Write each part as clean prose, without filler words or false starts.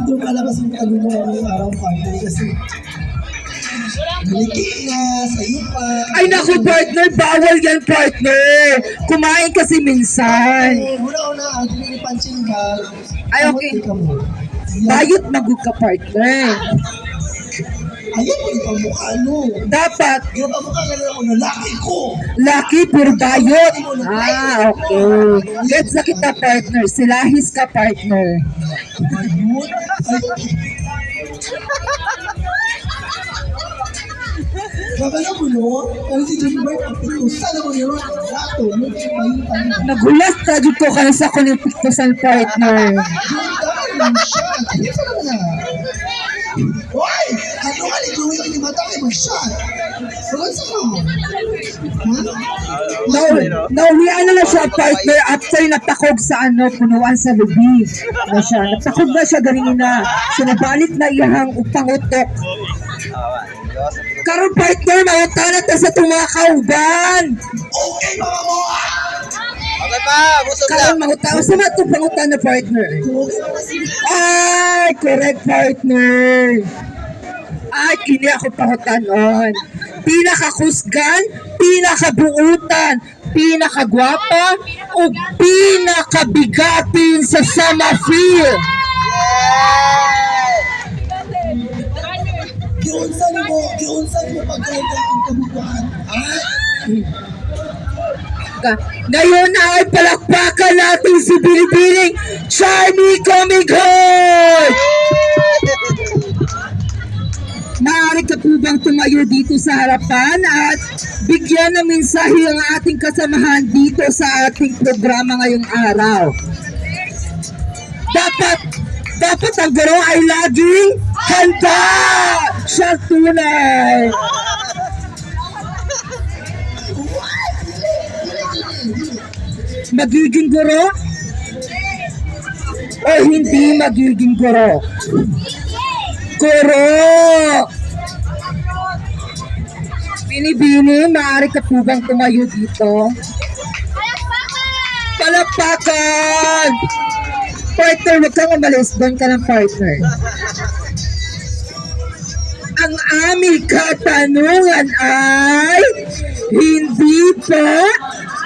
Doon palabas yung kaluluwa ng araw partner kasi maliki na, sa'yo pa. Ay naku partner, bawal yan partner. Kumain kasi minsan. Una-una, hindi ni Panching bag. Ay, okay. Bayot magug ka partner. Ayan, hindi pa mukha, ano. Dapat, Yung pa mukha ka na ako, lalaki ko. laki puro bayot. Ah, okay. Gets na kita partner. Silahis ka partner. Ayun. Gagana mo, no? Ano si Jimmy Boy, pagpitusan ako niyo, rato, mo, bayutan mo. Nagulat ka dito ka sa kuning piktusan partner. Yung dami ng shot. Ano sa naman na? Hoy! Ano ka ni Chloe ang limata kay mag-shot? Sagot sa ka. Nauwian na lang siya partner after natakog sa punuan sa lubi. Na siya. Natakog na siya ganina. So nabalik na iyahang upangutok. Karon partner, mautanan ta sa itong mga kauban. Okay, mga moa! Okay pa, busog Karon lang. mautanan. Sa mga itong pangutan na partner. Okay pa kasi. Ay, correct partner. Ay, kini ako pangutanon. Pinakakusgan, pinakabuutan, pinakagwapa, o pinakabigatin sa Summerfield. Kiunsan mo pagkaitan ang kabubuan. Ngayon ay palakpakan natin si Bilibiling Charmy Comigon! Maaari ka po bang tumayo dito sa harapan at bigyan ng mensahe ang ating kasamahan dito sa ating programa ngayong araw? Dapat ang guro ay laging handa! Siya tunay! Magiging guro? O hindi magiging guro? Guro! Binibini, maaari ka po bang tumayo dito? Palakpakan! Partner, huwag kang umalis. Doon ka ng partner. Ang aming katanungan ay hindi pa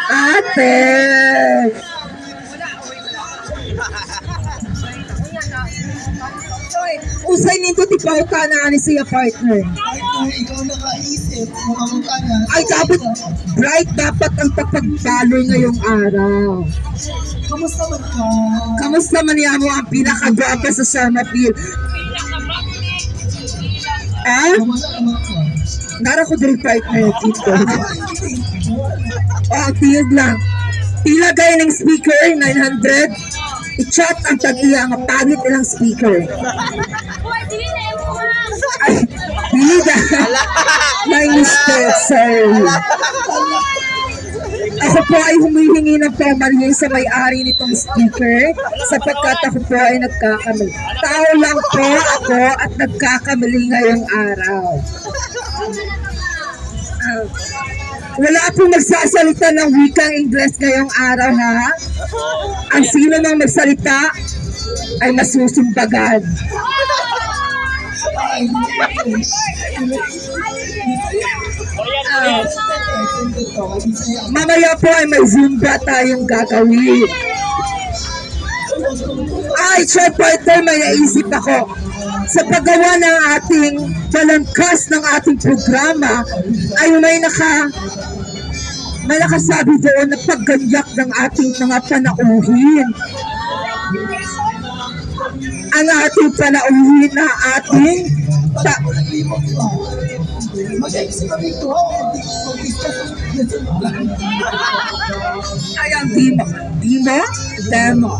ate. Usay nito ti pauta na ani siya partner. Partner, ikaw nakaisip, makamunta na. Ay dapat bright dapat ang pagpagpaloy ngayong araw. Kamusta man ka? Kamusta man niya mo ang pinakagwapa sa Summerfield? Ah? Kamusta naman ka? Nara ko din partner dito. Tiyog lang. Ilagay ng speaker, 900. I-chat ang tag-iya, ang pangit nilang speaker. Ay, binida. May mistake, sorry. Ako po ay humihingi ng pamarilin sa may-ari nitong speaker sapagkat ako po ay nagkakamali. Tao lang po ako at nagkakamali ngayong araw. Wala pong magsasalita ng wikang Ingles ngayong araw, ha? Ang sino nang magsalita ay masusumbagan. Mamaya po ay may Zumba tayong gagawin. Ay, partner, may naisip ako. Sa paggawa ng ating balangkas ng ating programa, ay may nakasabi doon na pagganyak ng ating mga panauhin. Ang ating panauhin na ating Mag-exit kami ito. ay ang demo.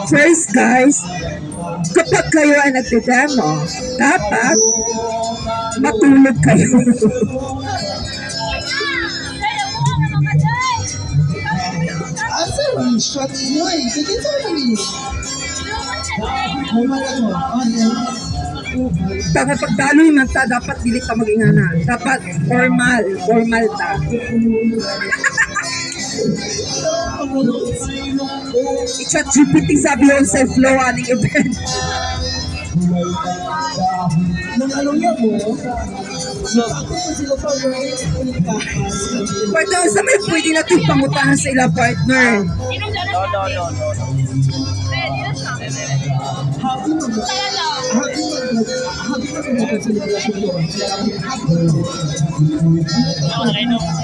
First guys, kapag kayo ay nagdedemo, dapat matulog kayo. Asa man, shot mo eh. Sige sa mga Pag pagdaloy man ta, dapat dili ka mag-ingana. Dapat formal ta. I-chat GPT sabi yung self-flow aning event. Nang ano niya mo? Partner, sa may pwede natin pangutahan sa ilang partner.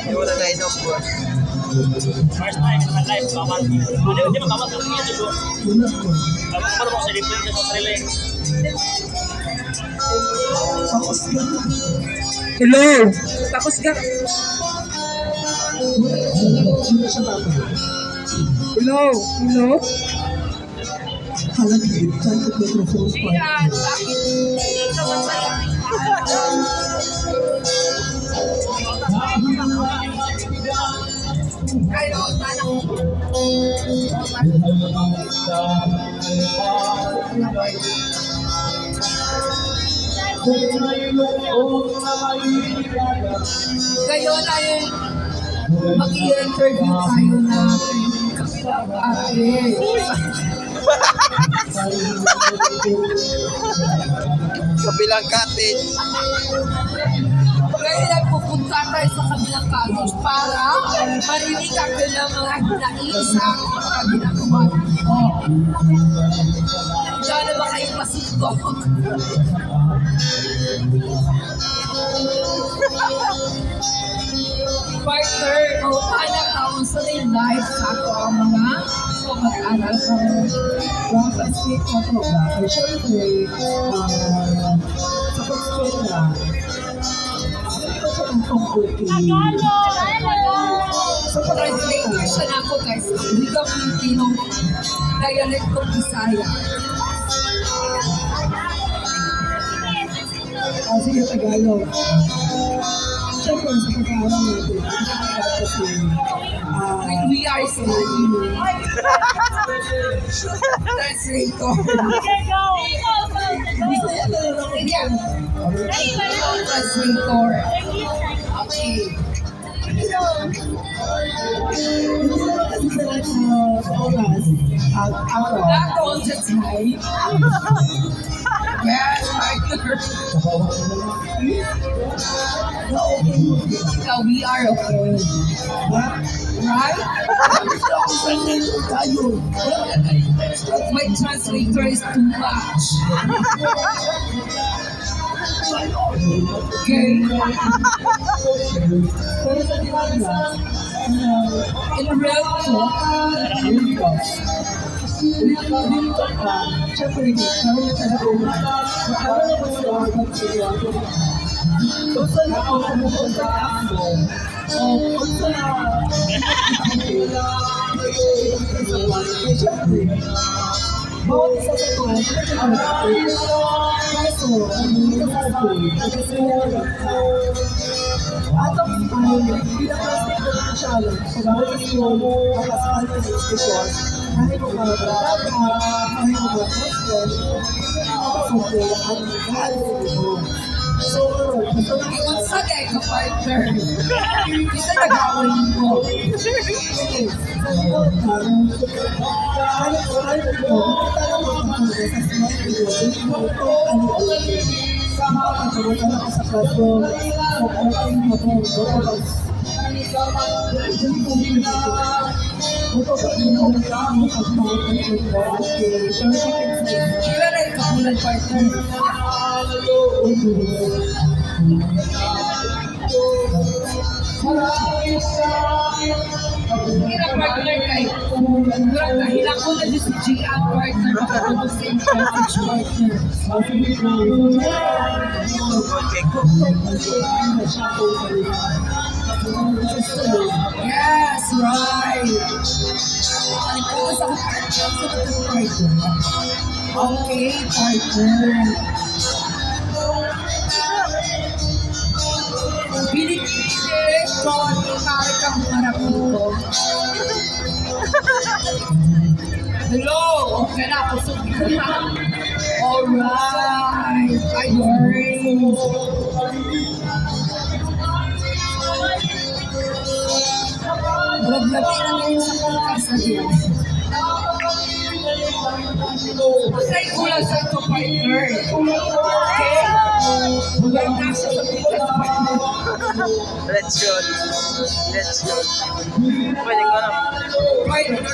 Wala na inom po. First time in my life, bawal. Hindi mo bawal sa YouTube. Bawal mo sa libre sa sarili. Hello? Tapos ka. Hello? Hello? Halagid, kahit ang microphone pa. Ngayon ay mag-i-interview tayo na ate. Kabilang cottage. Ngayon ay pupunta tayo sa kabilang cottage para marinig ako ng mga hinaisa sa ginagawa ko. Diyan na ba kayo masundok? Partner, o anak taon sa live sa ako ang mga mag-aral ko. Dapat speak ko po ba? Ay, syempre, sa pag-speak na, ito po ang pang-cooking. So, translation na ako guys. Liga Filipino, dialect ko Bisaya. Sige, Tagalog. Siyempre, sa pag-aaral natin, kasi, When we are saying, translator. Ganyan. Translator. Okay. Not all the time. Yes, partner. So we are okay. Right? My translator is too much. Okay. In real talk, bawat isa sa ito, kaso, ang mga sasabi, kasi atong ay pinaplastic ko na siya lang. Sa bawat isa, makasal ka sa istisyon, kahit mo mga bata, kahit mo mga husband, makasukli ang mahal sa ito. So, ingon sa day ka partner. Isa nag-away mo. Kailan na ikabulan partner? Kira partner kay Murag kahilang ko na din si Gian partner ako sa same package partner. Yes, right. Ano ko sa partner? Okay, partner. Pilipinas, John, pare kang harap nito. Hello, okay na, pusok ko na. Alright, I worry. Laglabi na ngayon sa kalkasa niya. Patay kulang sa ito, partner. Okay? Maganda siya sa pitas, partner. Let's go. Let's go. Pwede ko na. Partner.